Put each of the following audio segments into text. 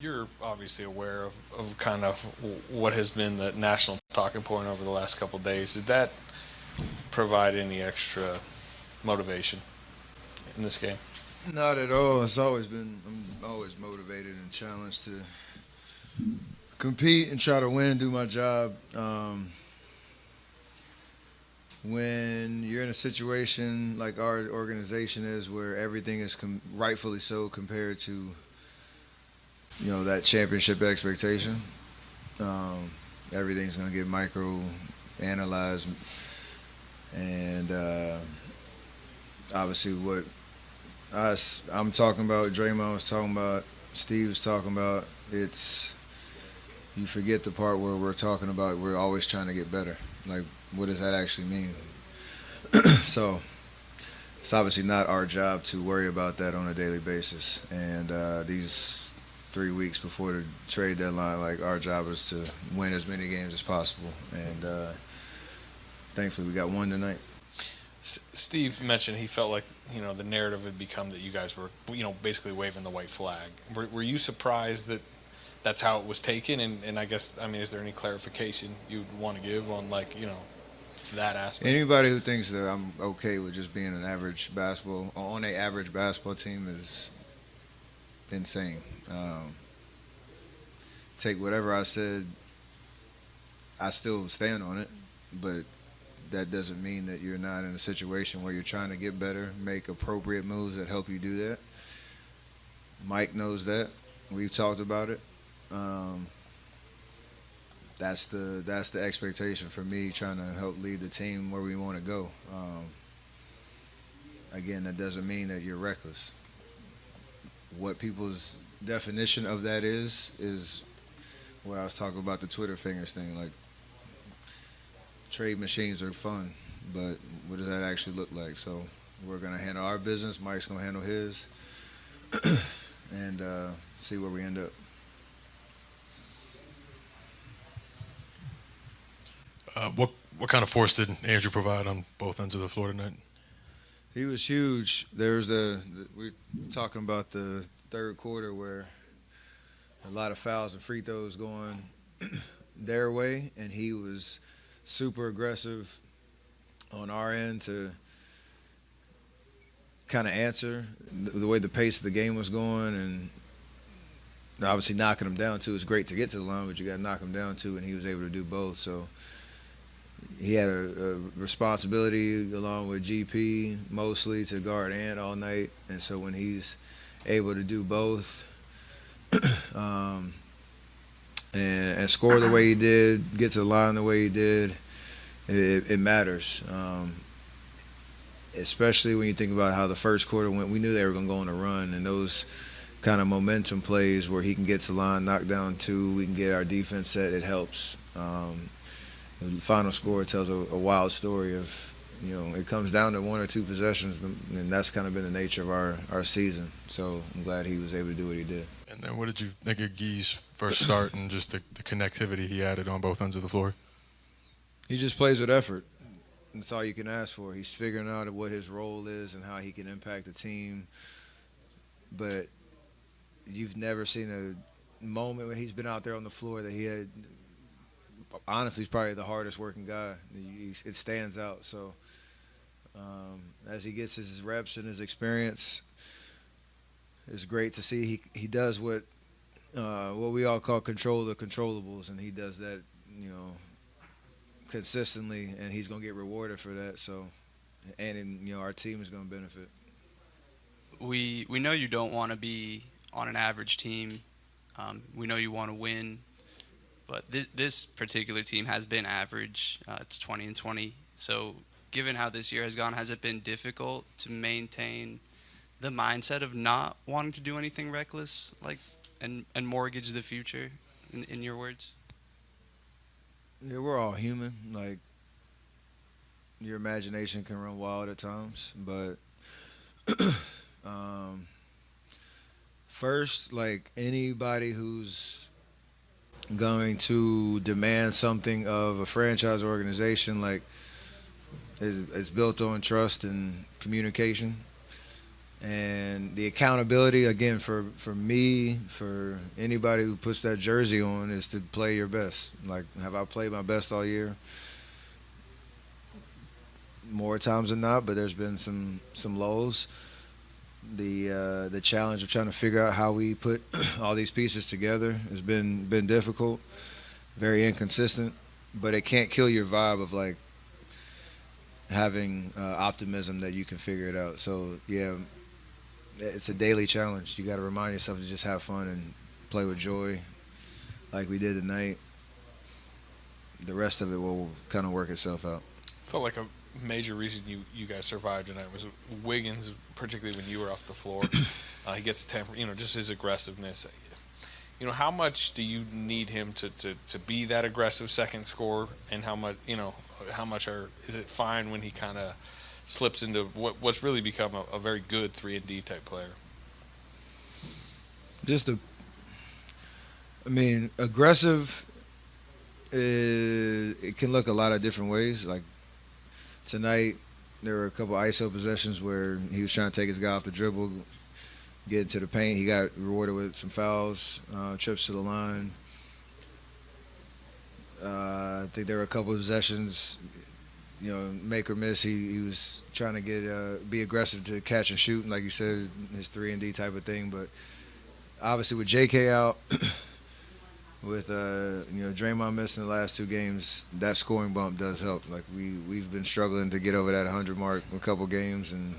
You're obviously aware of kind of what has been the national talking point over the last couple of days. Did that provide any extra motivation in this game? Not at all. I'm always motivated and challenged to compete and try to win, do my job. When you're in a situation like our organization is, where everything is rightfully so compared to that championship expectation, um, everything's going to get micro analyzed, and obviously what I'm talking about, Draymond was talking about, Steve was talking about. It's You forget the part where we're talking about we're always trying to get better. Like, what does that actually mean? So it's obviously not our job to worry about that on a daily basis. And these 3 weeks before the trade deadline, like, our job is to win as many games as possible. And thankfully, we got one tonight. Steve mentioned he felt like the narrative had become that you guys were basically waving the white flag. Were you surprised that that's how it was taken? And I guess, I mean, is there any clarification you'd want to give on, like, that aspect? Anybody who thinks that I'm okay with just being an average basketball on a average basketball team is insane. Take whatever I said, I still stand on it, but that doesn't mean that you're not in a situation where you're trying to get better, make appropriate moves that help you do that. Mike knows that. We've talked about it. Um, that's the expectation for me, trying to help lead the team where we want to go. Again, that doesn't mean that you're reckless. What people's definition of that is where I was talking about the Twitter fingers thing. Like, trade machines are fun, but what does that actually look like? So we're gonna handle our business. Mike's gonna handle his, and see where we end up. What kind of force did Andrew provide on both ends of the floor tonight? He was huge. We're talking about the third quarter where a lot of fouls and free throws going their way, and he was super aggressive on our end to kind of answer the way the pace of the game was going, and obviously knocking him down too. It's great to get to the line, but you got to knock him down too, and he was able to do both. So he had a responsibility along with GP mostly to guard Ant all night, and so when he's able to do both, um, and score the way he did, get to the line the way he did, it matters. Especially when you think about how the first quarter went. We knew they were going to go on a run, and those kind of momentum plays where he can get to the line, knock down two, we can get our defense set, it helps. The final score tells a wild story of, it comes down to one or two possessions, and that's kind of been the nature of our season. So I'm glad he was able to do what he did. And then what did you think of Gee's first start and just the connectivity he added on both ends of the floor? He just plays with effort. That's all you can ask for. He's figuring out what his role is and how he can impact the team. But you've never seen a moment when he's been out there on the floor that he had. Honestly, he's probably the hardest working guy. It stands out. So as he gets his reps and his experience, it's great to see he does what we all call control the controllables, and he does that, consistently, and he's going to get rewarded for that. So, and our team is going to benefit. We know you don't want to be on an average team. We know you want to win, but this particular team has been average. It's 20-20. So, given how this year has gone, has it been difficult to maintain the mindset of not wanting to do anything reckless, like, and mortgage the future, in your words? Yeah, we're all human. Like, your imagination can run wild at times, but first, like, anybody who's going to demand something of a franchise organization, like, is built on trust and communication. And the accountability, again, for me, for anybody who puts that jersey on, is to play your best. Like, have I played my best all year? More times than not, but there's been some lulls. The challenge of trying to figure out how we put all these pieces together has been difficult, very inconsistent, but it can't kill your vibe of, like, having optimism that you can figure it out. So, yeah, it's a daily challenge. You got to remind yourself to just have fun and play with joy like we did tonight. The rest of it will kind of work itself out. Felt like a major reason you guys survived tonight was Wiggins, particularly when you were off the floor. He gets just his aggressiveness. How much do you need him to be that aggressive second scorer, and how much is it fine when he kind of slips into what's really become a very good 3-and-D type player? Aggressive it can look a lot of different ways. Like tonight, there were a couple ISO possessions where he was trying to take his guy off the dribble, get into the paint. He got rewarded with some fouls, trips to the line. I think there were a couple of possessions, make or miss. He was trying to be aggressive to catch and shoot, like you said, his 3-and-D type of thing. But obviously with JK out, with Draymond missing the last 2 games, that scoring bump does help. Like we've been struggling to get over that 100 mark a couple games, and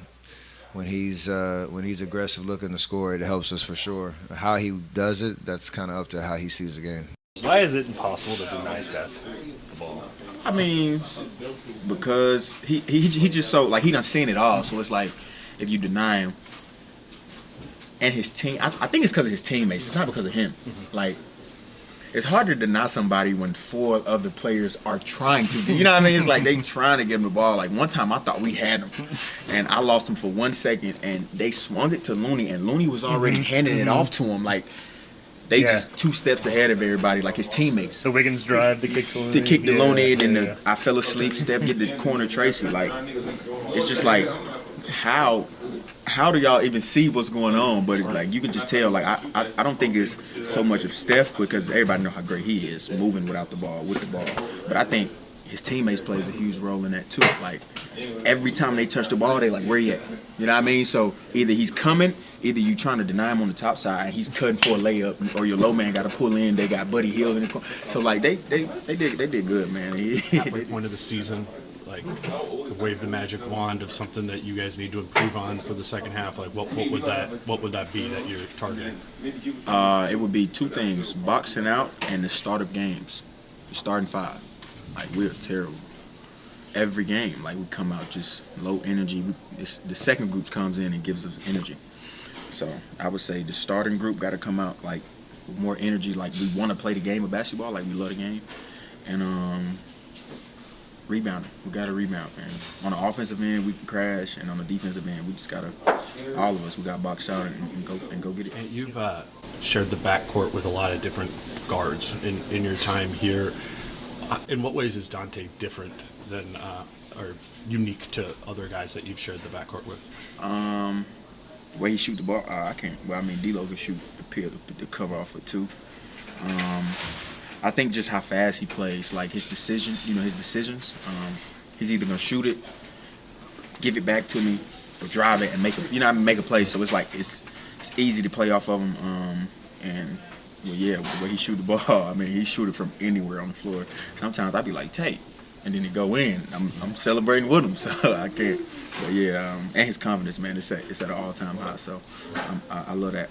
when he's aggressive looking to score, it helps us for sure. How he does it, that's kind of up to how he sees the game. Why is it impossible to deny Steph the ball? Because he just so, like, he done seen it all. So it's like, if you deny him and his team, I think it's because of his teammates. It's not because of him. Mm-hmm. Like, it's hard to deny somebody when 4 other players are trying to. You know what I mean? It's like they trying to give him the ball. Like one time I thought we had him, and I lost him for 1 second, and they swung it to Looney, and Looney was already handing it off to him. Like, they just 2 steps ahead of everybody, like his teammates. The Wiggins drive, the kick to Looney. To kick the Looney, and then I fell asleep. Steph get the corner Tracy. Like, it's just like, how do y'all even see what's going on? But like, you can just tell. Like, I don't think it's so much of Steph, because everybody know how great he is moving without the ball, with the ball. But I think his teammates plays a huge role in that too. Like, every time they touch the ball, they like, where he at? You know what I mean? So either he's coming, either you trying to deny him on the top side, he's cutting for a layup, or your low man got to pull in. They got Buddy Hield in the corner. So like, they did good, man. At what point of the season, like, could wave the magic wand of something that you guys need to improve on for the second half? Like, what would that be that you're targeting? It would be 2 things: boxing out and the start of games. The starting 5. Like, we're terrible. Every game, like, we come out just low energy. The second group comes in and gives us energy. So I would say the starting group got to come out, like, with more energy. Like, we want to play the game of basketball. Like, we love the game. And rebounding. We got to rebound, man. On the offensive end, we can crash, and on the defensive end, we just got to, all of us, we got to box out and go get it. And you've shared the backcourt with a lot of different guards in your time here. In what ways is Dante different than or unique to other guys that you've shared the backcourt with? The way he shoot the ball, I can't. Well, I mean, D-Lo can shoot the cover off for 2. I think just how fast he plays, like his decisions. He's either gonna shoot it, give it back to me, or drive it and make a play. So it's like it's easy to play off of him. And well, yeah, the way he shoot the ball, I mean, he shoot it from anywhere on the floor. Sometimes I'd be like, Tate, and then he go in. I'm celebrating with him, so I can't. But yeah, and his confidence, man, it's at an all-time high. So I love that.